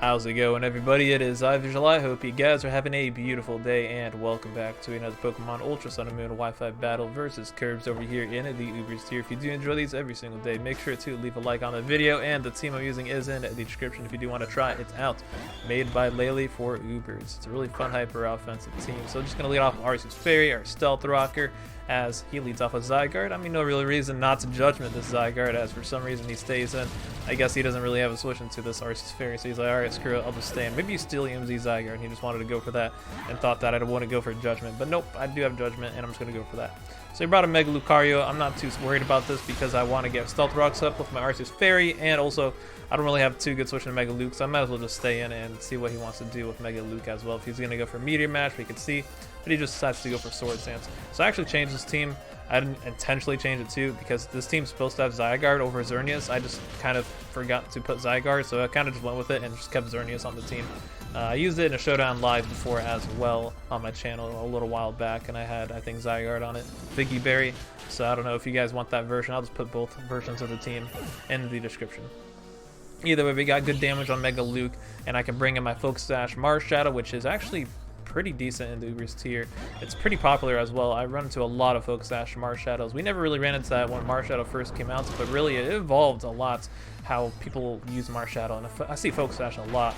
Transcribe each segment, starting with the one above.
How's it going, everybody? It is iVisual. I hope you guys are having a beautiful day, and welcome back to another Pokemon Ultra Sun and Moon Wi-Fi battle versus Kirbs over here in the Ubers tier. If you do enjoy these every single day, make sure to leave a like on the video, and the team I'm using is in the description if you do want to try it out. Made by Laylee for Ubers. It's a really fun hyper offensive team. So just gonna lead off Arceus Fairy, our Stealth Rocker, as he leads off with Zygarde. I mean, no real reason not to Judgment this Zygarde, as for some reason he stays in. I guess he doesn't really have a switch into this Arceus Fairy, so he's like, alright, screw it, I'll just stay in. Maybe you steal EMZ Zygarde, and he just wanted to go for that, and thought that I'd want to go for Judgment. But nope, I do have Judgment, and I'm just going to go for that. So he brought a Mega Lucario. I'm not too worried about this, because I want to get Stealth Rocks up with my Arceus Fairy, and also, I don't really have too good switch into Mega Luke, so I might as well just stay in and see what he wants to do with Mega Luke as well. If he's going to go for Meteor Mash, we can see, but he just decides to go for Sword Stance. So I actually changed this team. I didn't intentionally change it too, because this team's supposed to have Zygarde over Xerneas. I just kind of forgot to put Zygarde, so I kind of just went with it and just kept Xerneas on the team. I used it in a Showdown Live before as well on my channel a little while back, and I had, I think, Zygarde on it, Viggy Berry. So I don't know if you guys want that version. I'll just put both versions of the team in the description. Either way, we got good damage on Mega Luke, and I can bring in my Focus Sash Marshadow, which is actually pretty decent in the Ubers tier. It's pretty popular as well. I run into a lot of Focus Sash Marshadows. We never really ran into that when Marshadow first came out, but really it evolved a lot how people use Marshadow, and I see Focus Sash a lot.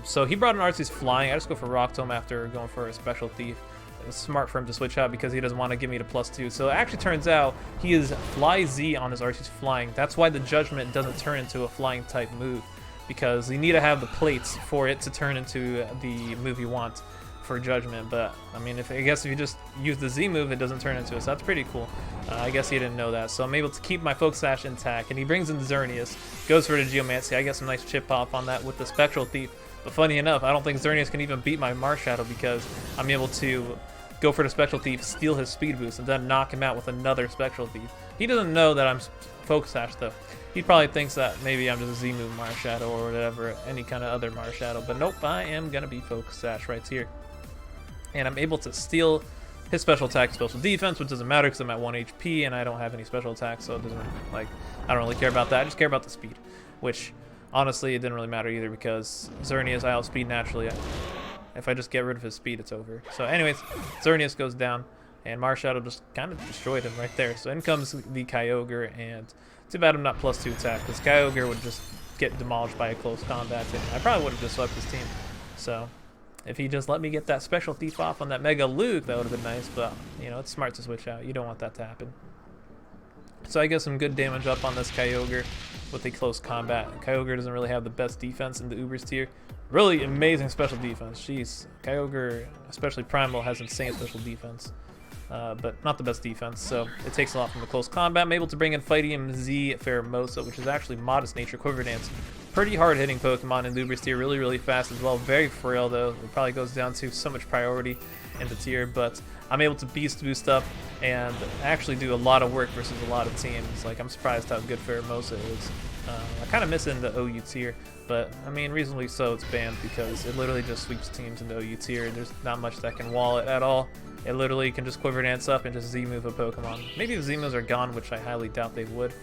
So he brought an Arceus Flying. I just go for Rock Tomb after going for a Special Thief. It was smart for him to switch out because he doesn't want to give me the +2. So it actually turns out he is Fly Z on his Arceus Flying. That's why the Judgment doesn't turn into a Flying type move, because you need to have the plates for it to turn into the move you want for Judgment. But I mean, I guess if you just use the Z move, it doesn't turn into it, so that's pretty cool. I guess he didn't know that. So I'm able to keep my Focus Sash intact, and he brings in Xerneas, goes for the Geomancy. I get some nice chip off on that with the Spectral Thief. But funny enough, I don't think Xerneas can even beat my Marshadow, because I'm able to go for the Spectral Thief, steal his speed boost, and then knock him out with another Spectral Thief. He doesn't know that I'm Focus Sash though. He probably thinks that maybe I'm just a Z move Marshadow or whatever, any kind of other Marshadow. But nope, I am gonna be Focus Sash right here. And I'm able to steal his special attack, special defense, which doesn't matter because I'm at 1 HP and I don't have any special attacks, so it doesn't, like, I don't really care about that. I just care about the speed, which honestly it didn't really matter either, because Xerneas I outspeed naturally. If I just get rid of his speed, it's over. So anyways, Xerneas goes down, and Marshadow just kind of destroyed him right there. So in comes the Kyogre, and too bad I'm not +2 attack, because Kyogre would just get demolished by a close combat, and I probably would have just swept his team. So if he just let me get that Special Thief off on that Mega Luke, that would have been nice, but, you know, it's smart to switch out. You don't want that to happen. So I get some good damage up on this Kyogre with a close combat. Kyogre doesn't really have the best defense in the Ubers tier. Really amazing special defense. Jeez, Kyogre, especially Primal, has insane special defense. But not the best defense, so it takes a lot from the close combat. I'm able to bring in Fighting Z Pheromosa, which is actually Modest Nature Quiver Dance. Pretty hard-hitting Pokemon in the Ubers tier, really, really fast as well. Very frail, though. It probably goes down to so much priority in the tier, but I'm able to Beast Boost up and actually do a lot of work versus a lot of teams. Like, I'm surprised how good Pheromosa is. I kind of miss it in the OU tier, but, I mean, reasonably so it's banned, because it literally just sweeps teams in the OU tier. There's not much that can wall it at all. It literally can just Quiver Dance up and just Z-move a Pokemon. Maybe the Z-moves are gone, which I highly doubt they would.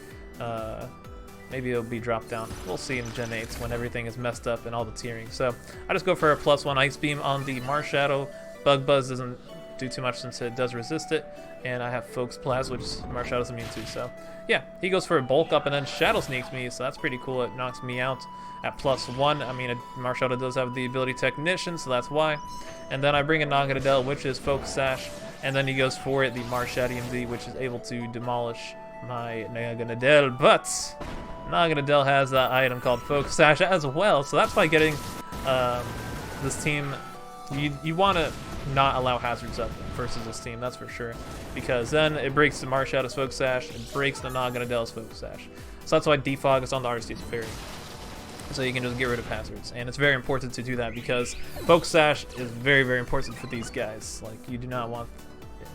Maybe it'll be dropped down. We'll see in Gen 8 when everything is messed up and all the tiering. So I just go for a +1 Ice Beam on the Marshadow. Bug Buzz doesn't do too much since it does resist it. And I have Focus Blast, which Marshadow's immune to. So yeah, he goes for a Bulk Up and then Shadow Sneaks me. So that's pretty cool. It knocks me out at +1. I mean, Marshadow does have the ability Technician, so that's why. And then I bring in Naganadel, which is Focus Sash. And then he goes for it, the Marshadium D, which is able to demolish my Naganadel. But Naganadel has that item called Focus Sash as well, so that's why getting this team, you want to not allow hazards up versus this team, that's for sure, because then it breaks the Marshadow's Focus Sash, it breaks the Naganadel's Focus Sash. So that's why Defog is on the Arceus Fairy, so you can just get rid of hazards, and it's very important to do that, because Focus Sash is very, very important for these guys. Like, you do not want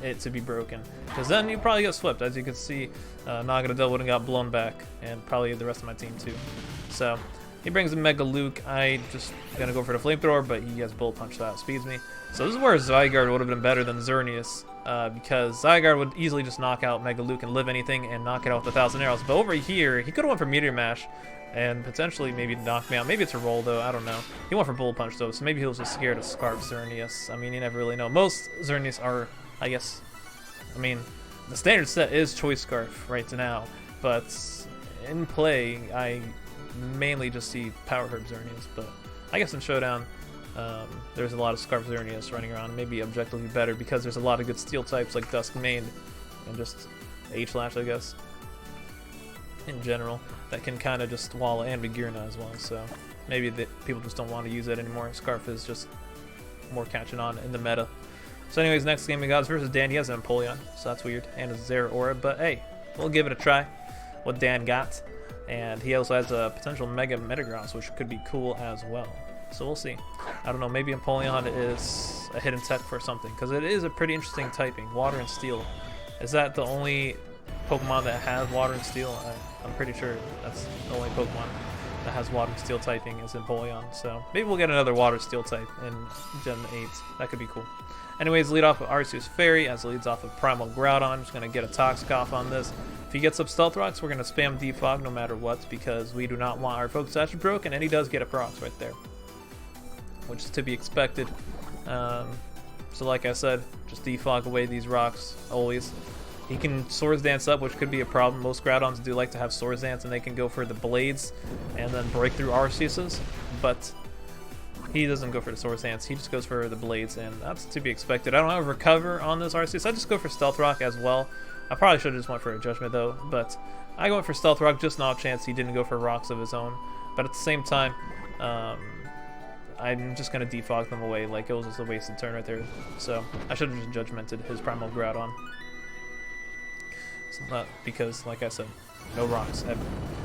it to be broken, because then you probably get swept. As you can see, Naganadel would have got blown back, and probably the rest of my team too. So he brings a Mega Luke. I just gonna go for the Flamethrower, but he has Bullet Punch, so that speeds me. So this is where Zygarde would have been better than Xerneas. because Zygarde would easily just knock out Mega Luke and live anything and knock it out with 1,000 arrows. But over here, he could have went for Meteor Mash and potentially maybe knock me out. Maybe it's a roll though, I don't know. He went for Bullet Punch though, so maybe he was just scared of Scarf Xerneas. I mean, you never really know. Most Xerneas are, I guess, I mean, the standard set is Choice Scarf right now, but in play, I mainly just see Power Herb Xerneas, but I guess in Showdown, there's a lot of Scarf Xerneas running around, maybe objectively better because there's a lot of good steel types like Dusk Mane and just H-Lash, I guess, in general, that can kind of just wall and Vigirna as well, so maybe people just don't want to use it anymore. Scarf is just more catching on in the meta. So anyways, next game we got is versus Dan. He has an Empoleon, so that's weird, and a Zeraora, but hey, we'll give it a try, what Dan got. And he also has a potential Mega Metagross, which could be cool as well. So we'll see. I don't know, maybe Empoleon is a hidden tech for something, because it is a pretty interesting typing, Water and Steel. Is that the only Pokemon that has Water and Steel? I'm pretty sure that's the only Pokemon that has Water and Steel typing is Empoleon. So maybe we'll get another Water Steel type in Gen 8. That could be cool. Anyways, lead off with Arceus Fairy, as leads off with Primal Groudon. I'm just going to get a Toxic off on this. If he gets up Stealth Rocks, we're going to spam Defog no matter what, because we do not want our Focus Sash broken, and he does get a Procs right there, which is to be expected. So like I said, just Defog away these rocks, always. He can Swords Dance up, which could be a problem. Most Groudons do like to have Swords Dance, and they can go for the Blades and then break through Arceus's, but he doesn't go for the Swords Dance, he just goes for the Blades, and that's to be expected. I don't have a Recover on this Arceus, I just go for Stealth Rock as well. I probably should have just went for a Judgment though, but I went for Stealth Rock just not a chance he didn't go for rocks of his own. But at the same time, I'm just going to defog them away, like it was just a wasted turn right there. So I should have just Judgmented his Primal Groudon. It's not because, like I said, no rocks ever.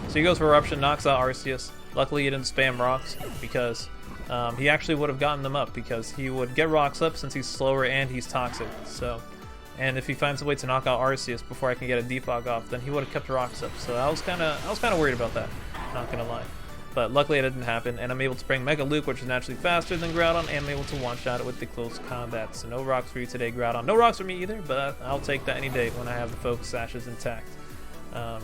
So he goes for Eruption, knocks out Arceus. Luckily he didn't spam rocks, because he actually would have gotten them up, because he would get rocks up since he's slower and he's toxic. So, and if he finds a way to knock out Arceus before I can get a defog off, then he would have kept rocks up. So I was kind of worried about that, not gonna lie. But luckily it didn't happen, and I'm able to bring Mega Luke, which is naturally faster than Groudon, and I'm able to one-shot it with the close combat. So no rocks for you today, Groudon. No rocks for me either, but I'll take that any day when I have the Focus Sashes intact,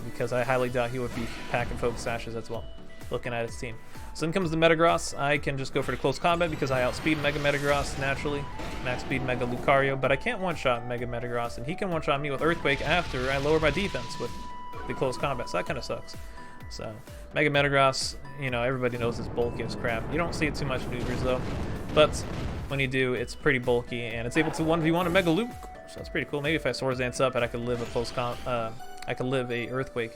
because I highly doubt he would be packing Focus Sashes as well, looking at his team. So then comes the Metagross. I can just go for the close combat because I outspeed Mega Metagross naturally, max speed Mega Lucario, but I can't one-shot Mega Metagross, and he can one-shot me with Earthquake after I lower my defense with the close combat, so that kind of sucks. So Mega Metagross, you know, everybody knows it's bulky as crap. You don't see it too much in Ubers though, but when you do, it's pretty bulky, and it's able to 1v1 a Mega Luke, so that's pretty cool. Maybe if I Swords Dance up and I could live a close I could live a Earthquake,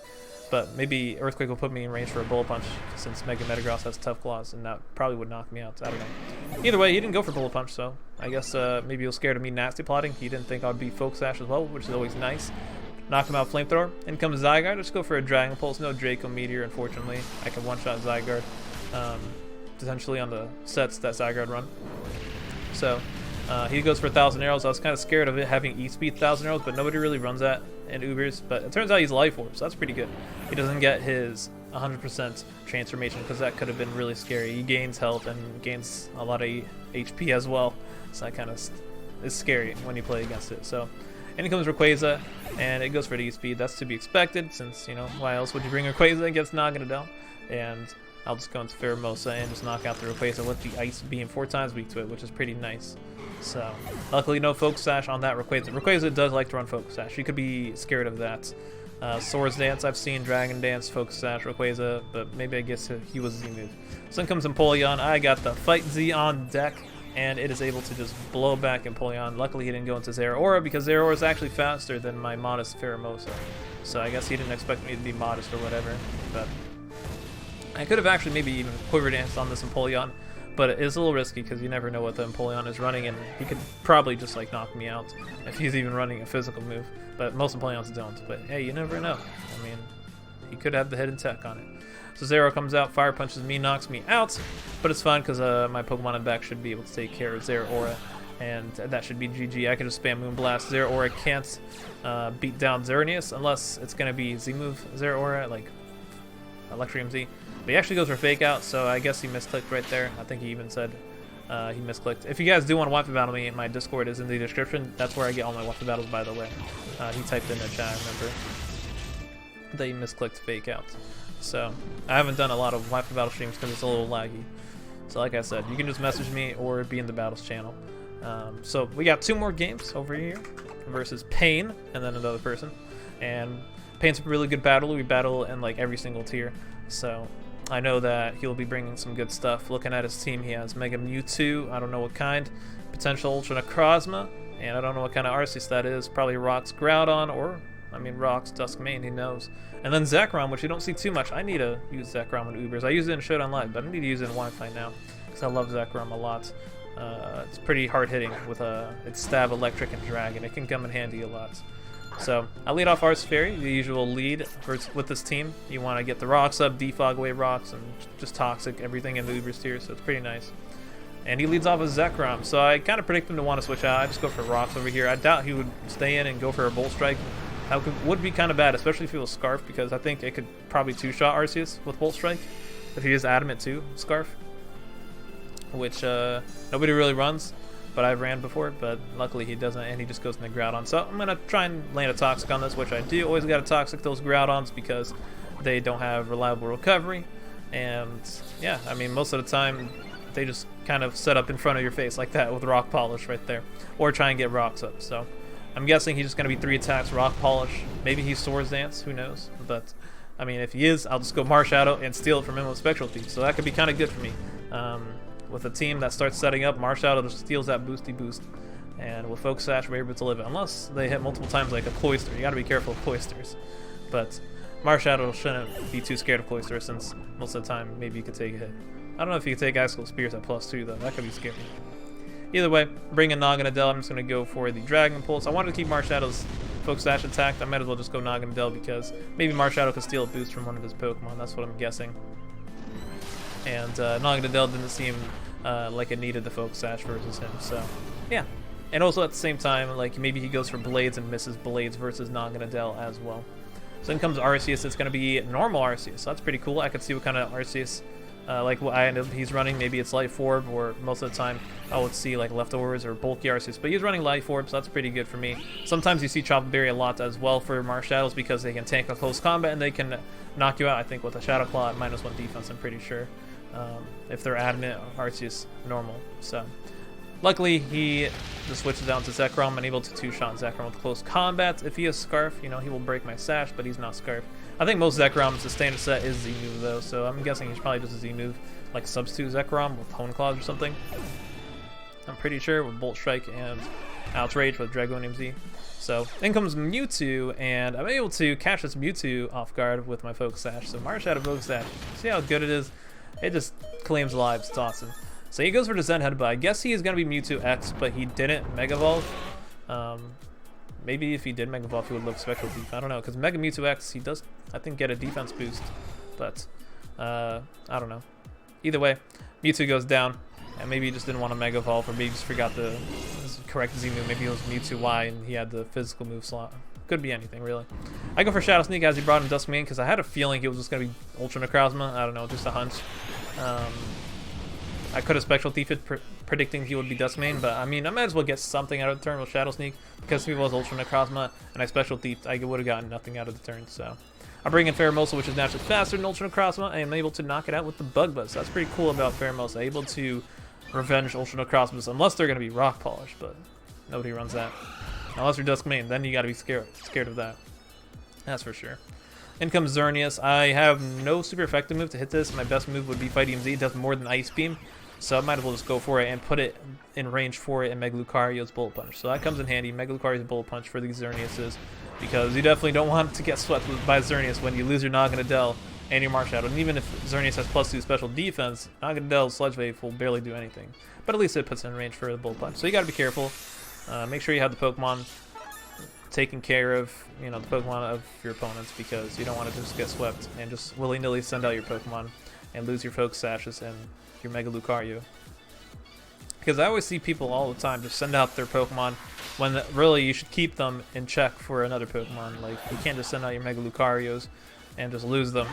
but maybe Earthquake will put me in range for a Bullet Punch since Mega Metagross has Tough Claws, and that probably would knock me out. I don't know. Either way, he didn't go for Bullet Punch, so I guess maybe he was scared of me nasty plotting. He didn't think I'd be Focus Sash as well, which is always nice. Knock him out Flamethrower. In comes Zygarde. Let's go for a Dragon Pulse. No Draco Meteor, unfortunately. I can one-shot Zygarde, potentially on the sets that Zygarde run. So he goes for 1,000 arrows. I was kind of scared of it having E-Speed 1,000 arrows, but nobody really runs that in Ubers. But it turns out he's Life Orb, so that's pretty good. He doesn't get his 100% transformation, because that could have been really scary. He gains health and gains a lot of HP as well, so that kind of is scary when you play against it. So. And he comes Rayquaza, and it goes for the E-Speed. That's to be expected, since, you know, why else would you bring Rayquaza against Naganadel? And I'll just go into Pheromosa and just knock out the Rayquaza with the Ice Beam, 4 times weak to it, which is pretty nice. So, luckily no Focus Sash on that Rayquaza. Rayquaza does like to run Focus Sash. You could be scared of that. Swords Dance, I've seen Dragon Dance, Focus Sash, Rayquaza, but maybe I guess he was Z-move. So then comes Empoleon. I got the Fight Z on deck, and it is able to just blow back Empoleon. Luckily he didn't go into Zeraora, because Zeraora is actually faster than my modest Pheromosa. So I guess he didn't expect me to be modest or whatever. But I could have actually maybe even Quiver Danced on this Empoleon, but it is a little risky because you never know what the Empoleon is running, and he could probably just like knock me out if he's even running a physical move. But most Empoleons don't. But hey, you never know. I mean, he could have the hidden tech on it. So Zero comes out, Fire Punches me, knocks me out, but it's fine because my Pokemon in back should be able to take care of Zeraora, and that should be GG. I can just spam Moonblast. Zeraora can't beat down Xerneas unless it's going to be Z-move Zeraora, like Electrium Z. But he actually goes for Fake Out, so I guess he misclicked right there. I think he even said He misclicked. If you guys do want to Wi-Fi battle me, my Discord is in the description. That's where I get all my Wi-Fi battles, by the way. He typed in the chat, I remember. That he misclicked fake out. So, I haven't done a lot of Wi-Fi battle streams because it's a little laggy. So like I said, you can just message me or be in the battles channel. So we got 2 more games over here versus Pain and then another person. And Pain's a really good battler. We battle in like every single tier. So I know that he'll be bringing some good stuff. Looking at his team, he has Mega Mewtwo, I don't know what kind, potential Ultra Necrozma, and I don't know what kind of Arceus that is. Probably Rock's Groudon, or, I mean, Rock's Duskmane, he knows. And then Zekrom, which you don't see too much. I need to use Zekrom in Ubers. I use it in Showdown Live, but I need to use it in Wi-Fi now, because I love Zekrom a lot. It's pretty hard-hitting with its Stab, Electric, and Dragon. It can come in handy a lot. So, I lead off Arce Fairy, the usual lead with this team. You want to get the rocks up, defog away rocks, and just toxic everything in the Ubers tier, so it's pretty nice. And he leads off with Zekrom, so I kind of predict him to want to switch out. I just go for rocks over here. I doubt he would stay in and go for a Bolt Strike. That would be kind of bad, especially if he was Scarf, because I think it could probably 2-shot Arceus with Bolt Strike if he is adamant too, Scarf. Which nobody really runs, but I've ran before, but luckily he doesn't, and he just goes in the Groudon. So I'm going to try and land a Toxic on this, which I do. Always got to Toxic those Groudons because they don't have reliable recovery. And yeah, I mean, most of the time they just kind of set up in front of your face like that with Rock Polish right there, or try and get rocks up. So I'm guessing he's just going to be 3 attacks, Rock Polish. Maybe he's Swords Dance, who knows? But I mean, if he is, I'll just go Marshadow and steal it from him with Spectral Thief. So that could be kind of good for me. With a team that starts setting up, Marshadow just steals that boosty boost. And with Focus Sash, we're able to live it. Unless they hit multiple times like a Cloyster. You gotta be careful of Cloysters. But Marshadow shouldn't be too scared of Cloyster, since most of the time maybe you could take a hit. I don't know if you could take Icicle Spears at +2 though. That could be scary. Either way, bring in Naganadel. I'm just gonna go for the Dragon Pulse. I wanted to keep Marshadow's Focus Sash intact. I might as well just go Naganadel because maybe Marshadow could steal a boost from one of his Pokemon. That's what I'm guessing. And Naganadel didn't seem like it needed the Focus Sash versus him, so yeah. And also at the same time, like maybe he goes for Blades and misses Blades versus Naganadel as well. So then comes Arceus. It's going to be normal Arceus, so that's pretty cool. I could see what kind of Arceus, like what I end up he's running. Maybe it's Life Orb, or most of the time I would see like Leftovers or Bulky Arceus, but he's running Life Orb, so that's pretty good for me. Sometimes you see Chopped Berry a lot as well for Marshadows because they can tank a close combat and they can knock you out, I think, with a Shadow Claw at -1 defense, I'm pretty sure. If they're adamant, Arceus normal. So luckily he just switches down to Zekrom and able to 2-shot Zekrom with close combat. If he is Scarf, you know, he will break my Sash, but he's not Scarf. I think most Zekrom's the standard set is Z-move though, so I'm guessing he's probably just a Z-move, like substitute Zekrom with Hone Claws or something. I'm pretty sure with Bolt Strike and Outrage with Dragonium Z. So in comes Mewtwo, and I'm able to catch this Mewtwo off guard with my Focus Sash. So Marshadow Focus Sash. See how good it is? It just claims lives. It's awesome. So he goes for the Zen Head, but I guess he is going to be Mewtwo X, but he didn't Mega Evolve. Maybe if he did Mega Evolve, he would look Spectral Thief. I don't know, because Mega Mewtwo X, he does, I think, get a defense boost. But, I don't know. Either way, Mewtwo goes down, and maybe he just didn't want to Mega Evolve, or maybe he just forgot the correct Z move. Maybe it was Mewtwo Y, and he had the physical move slot. Could be anything, really. I go for Shadow Sneak as he brought in Duskmane because I had a feeling he was just going to be Ultra Necrozma. I don't know, just a hunch. I could have Spectral Thiefed predicting he would be Duskmane, but I mean, I might as well get something out of the turn with Shadow Sneak because if he was Ultra Necrozma and I Spectral Thiefed, I would have gotten nothing out of the turn. So I bring in Pheromosa, which is naturally faster than Ultra Necrozma, and I'm able to knock it out with the Bug Buzz. So that's pretty cool about Pheromosa, able to revenge Ultra Necrozmas unless they're going to be Rock Polish, but nobody runs that. Unless you're Duskmane, then you gotta be scared of that. That's for sure. In comes Xerneas. I have no super effective move to hit this. My best move would be Fighting Z. It does more than Ice Beam. So I might as well just go for it and put it in range for it in Mega Lucario's Bullet Punch. So that comes in handy. Mega Lucario's Bullet Punch for these Xerneases. Because you definitely don't want to get swept by Xerneas when you lose your Naganadel and your Marshadow. And even if Xerneas has +2 special defense, Naganadel's Sludge Wave will barely do anything. But at least it puts it in range for the Bullet Punch. So you gotta be careful. Make sure you have the Pokemon taking care of, you know, the Pokemon of your opponents, because you don't want to just get swept and just willy-nilly send out your Pokemon and lose your Focus Sashes and your Mega Lucario. Because I always see people all the time just send out their Pokemon when really you should keep them in check for another Pokemon. Like, you can't just send out your Mega Lucarios and just lose them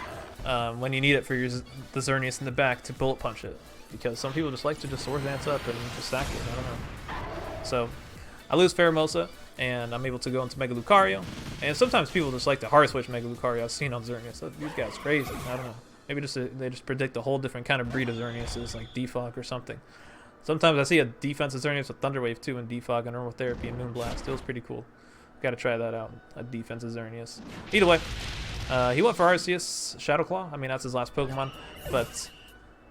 when you need it for the Xerneas in the back to Bullet Punch it. because some people just like to just Swords Dance up and just sack it. I don't know. So I lose Pheromosa, and I'm able to go into Mega Lucario. And sometimes people just like to hard switch Mega Lucario. I've seen on Xerneas. So these guys crazy. I don't know. Maybe they just predict a whole different kind of breed of Xerneas, like Defog or something. Sometimes I see a defensive Xerneas with Thunder Wave 2 and Defog and Normal Therapy and Moonblast. It was pretty cool. Gotta try that out. A defensive Xerneas. Either way, he went for Arceus Shadow Claw. I mean, that's his last Pokemon, but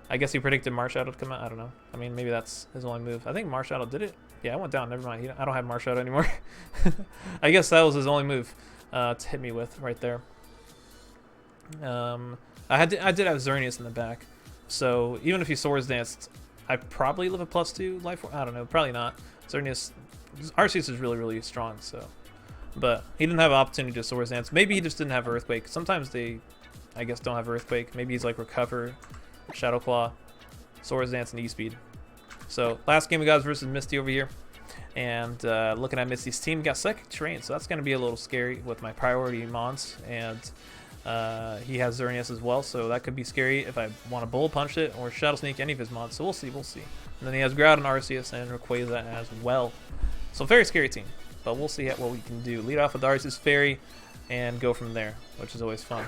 I guess he predicted Marshadow to come out. I don't know. I mean, maybe that's his only move. I think Marshadow did it. Yeah, I went down. Never mind. I don't have Marshadow anymore. I guess that was his only move to hit me with right there. I did have Xerneas in the back, so even if he Swords Danced, I probably live a +2 life. I don't know. Probably not. Xerneas, Arceus is really, really strong. So, but he didn't have an opportunity to Swords Dance. Maybe he just didn't have Earthquake. Sometimes they, I guess, don't have Earthquake. Maybe he's like Recover, Shadow Claw, Swords Dance, and E-Speed. So last game we got versus Misty over here, and looking at Misty's team, we got Psychic Terrain, so that's going to be a little scary with my priority mons, and he has Xerneas as well, so that could be scary if I want to Bullet Punch it or Shadow Sneak any of his mons. So we'll see. And then he has Groudon, Arceus, and Rayquaza as well. So very scary team, but we'll see what we can do. Lead off with Arceus Fairy and go from there, which is always fun,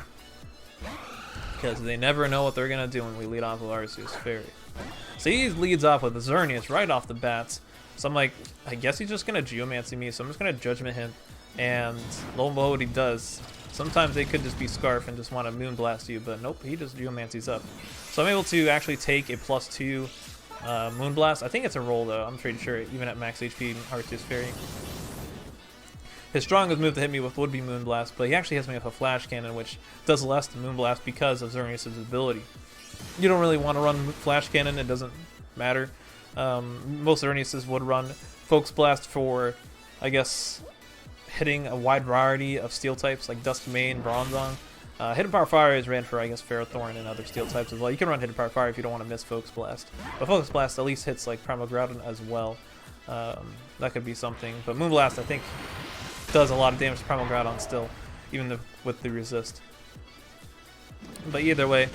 because they never know what they're going to do when we lead off with Arceus Fairy. So he leads off with the Xerneas right off the bat. So I'm like, I guess he's just going to Geomancy me, so I'm just going to Judgment him. And lo and behold, he does. Sometimes they could just be Scarf and just want to Moonblast you, but nope, he just Geomancies up. So I'm able to actually take a +2 Moonblast. I think it's a roll though, I'm pretty sure, even at max HP, Arceus Fairy. His strongest move to hit me with would be Moonblast, but he actually hits me with a Flash Cannon, which does less than Moonblast because of Xerneas' ability. You don't really want to run Flash Cannon, it doesn't matter. Most Xerneas would run Focus Blast for, I guess, hitting a wide variety of steel types like Duskmane, Bronzong. Hidden Power Fire is ran for, I guess, Ferrothorn and other steel types as well. You can run Hidden Power Fire if you don't want to miss Focus Blast. But Focus Blast at least hits like Primal Groudon as well. That could be something. But Moonblast, I think, does a lot of damage to Primal Groudon still, even with the resist. But either way,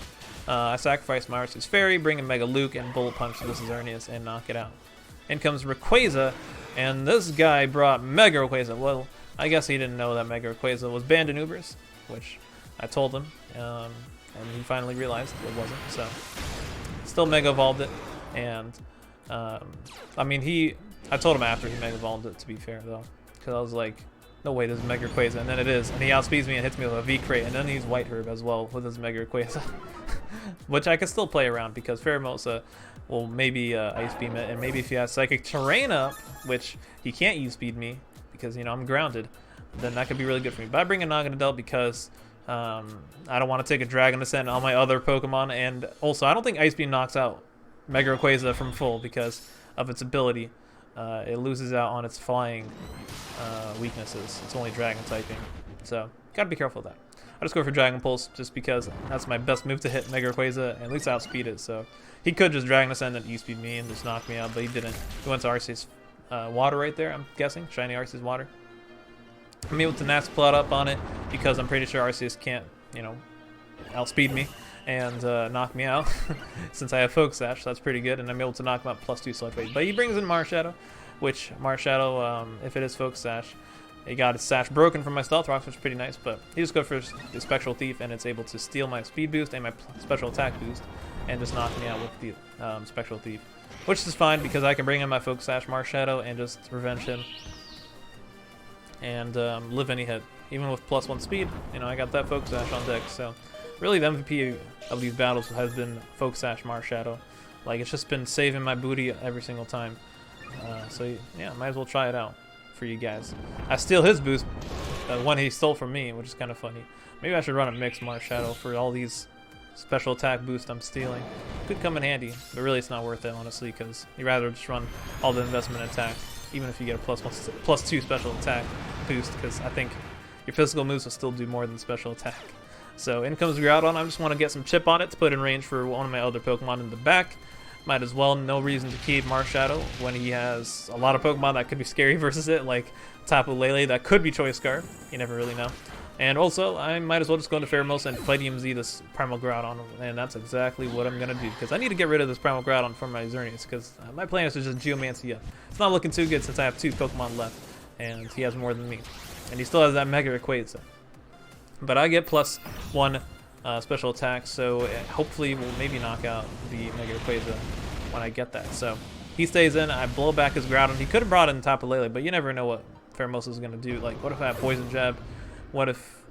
I sacrifice my Arceus Fairy, bring in Mega Luke, and Bullet Punch this Xerneas and knock it out. In comes Rayquaza, and this guy brought Mega Rayquaza. Well, I guess he didn't know that Mega Rayquaza was banned in Ubers, which I told him, and he finally realized it wasn't. So, still Mega Evolved it, and I mean, I told him after he Mega Evolved it, to be fair though, because I was like, no way, this is Mega Rayquaza, and then it is, and he outspeeds me and hits me with a V-Crate, and then he's White Herb as well with his Mega Rayquaza, which I can still play around because Pheromosa will maybe Ice Beam it, and maybe if he has Psychic Terrain up, which he can't use Speed me because, you know, I'm grounded, then that could be really good for me. But I bring in Naganadel because I don't want to take a Dragon Descent on my other Pokemon, and also I don't think Ice Beam knocks out Mega Rayquaza from full because of its ability. It loses out on its flying weaknesses. It's only Dragon typing, so gotta be careful of that. I just go for Dragon Pulse just because that's my best move to hit Mega Rayquaza and at least outspeed it. So he could just Dragon Ascend and E-Speed me and just knock me out, but he didn't. He went to Arceus Water right there, I'm guessing. Shiny Arceus Water. I'm able to Nask Plot up on it because I'm pretty sure Arceus can't, you know, outspeed me and knock me out since I have Focus Sash, so that's pretty good, and I'm able to knock him out +2 Sludge Wave. But he brings in Marshadow, which Marshadow, if it is Focus Sash, he got his Sash broken from my Stealth Rocks, which is pretty nice, but he just goes for the Spectral Thief, and it's able to steal my Speed Boost and my Special Attack Boost, and just knock me out with the Spectral Thief, which is fine because I can bring in my Focus Sash Marshadow and just revenge him and live any hit. Even with +1 speed, you know, I got that Focus Sash on deck, so really the MVP of these battles has been Focus Sash Marshadow. Like, it's just been saving my booty every single time. So yeah, might as well try it out for you guys. I steal his boost, the one he stole from me, which is kind of funny. Maybe I should run a mix Marshadow for all these special attack boosts I'm stealing. Could come in handy, but really it's not worth it, honestly, because you'd rather just run all the investment attack, even if you get a +2 special attack boost, because I think your physical moves will still do more than special attack. So in comes Groudon. I just want to get some chip on it to put in range for one of my other Pokemon in the back. Might as well, no reason to keep Marshadow when he has a lot of Pokemon that could be scary versus it, like Tapu Lele that could be Choice Scarf. You never really know. And also, I might as well just go into Pheromosa and fight EMZ this Primal Groudon, and that's exactly what I'm gonna do, because I need to get rid of this Primal Groudon for my Xerneas, because my plan is to just Geomancy up. It's not looking too good since I have 2 Pokemon left, and he has more than me. And he still has that Mega Rayquaza. But I get +1 special attack, so hopefully we'll maybe knock out the Mega Rayquaza when I get that. So he stays in, I blow back his Groudon. He could have brought in Tapu Lele, but you never know what Pheromosa is gonna do. Like, what if I have Poison Jab? What if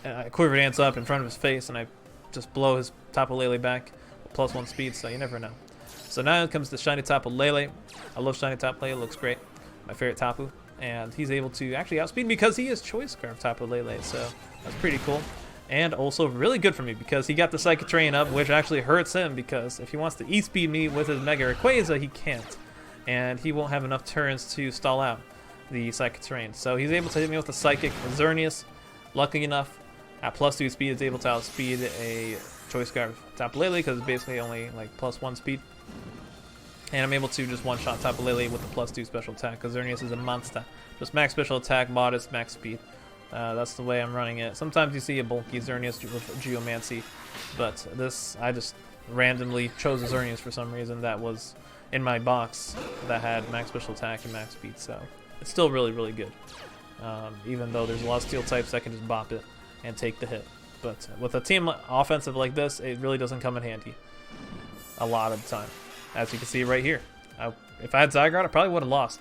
I Quiver Dance up in front of his face and I just blow his Tapu Lele back with +1 speed, so you never know. So now it comes to Shiny Tapu Lele. I love Shiny Tapu Lele, looks great. My favorite Tapu. And he's able to actually outspeed because he is Choice Scarf Tapu Lele, so that's pretty cool. And also really good for me because he got the Psychic Terrain up, which actually hurts him because if he wants to E-speed me with his Mega Rayquaza, he can't. And he won't have enough turns to stall out the Psychic Terrain. So he's able to hit me with the Psychic Xerneas. Lucky enough, at +2 speed, it's able to outspeed a Choice Scarf Tapu Lele because it's basically only like +1 speed. And I'm able to just one-shot Tapu Lele with the +2 special attack because Xerneas is a monster. Just max special attack, modest, max speed. That's the way I'm running it. Sometimes you see a bulky Xerneas with Geomancy, but this, I just randomly chose a Xerneas for some reason that was in my box that had max special attack and max speed, so it's still really, really good. Even though there's a lot of steel types that can just bop it and take the hit. But with a team offensive like this, it really doesn't come in handy a lot of the time. As you can see right here. If I had Zygarde, I probably would have lost.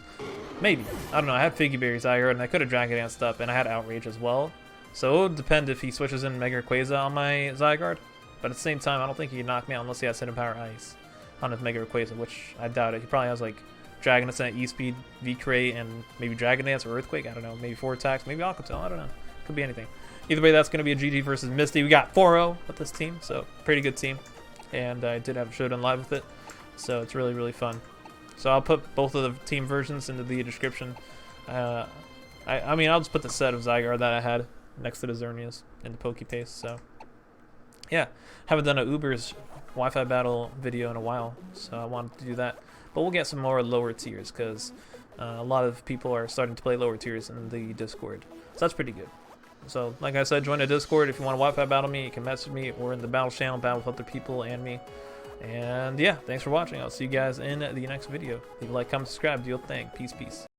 Maybe. I don't know. I had Figgy Berry Zygarde, and I could have Dragon Danced up, and I had Outrage as well. So it would depend if he switches in Mega Rayquaza on my Zygarde. But at the same time, I don't think he can knock me out unless he has Hidden Power Ice on his Mega Rayquaza, which I doubt it. He probably has like Dragon Ascent, E-Speed, V-Crate, and maybe Dragon Dance or Earthquake. I don't know. Maybe 4 attacks. Maybe Alcatel. I don't know. Could be anything. Either way, that's going to be a GG versus Misty. We got 4-0 with this team, so pretty good team. And I did have a showdown live with it, so it's really, really fun. So I'll put both of the team versions into the description. I mean, I'll just put the set of Zygarde that I had next to the Xerneas in the Pokepaste. So yeah, haven't done a Uber's Wi-Fi battle video in a while, so I wanted to do that. But we'll get some more lower tiers because a lot of people are starting to play lower tiers in the Discord. So that's pretty good. So like I said, join the Discord if you want to Wi-Fi battle me. You can message me or in the battle channel, battle with other people and me. And yeah, thanks for watching. I'll see you guys in the next video. Leave a like, comment, subscribe, do your thing. Peace, peace.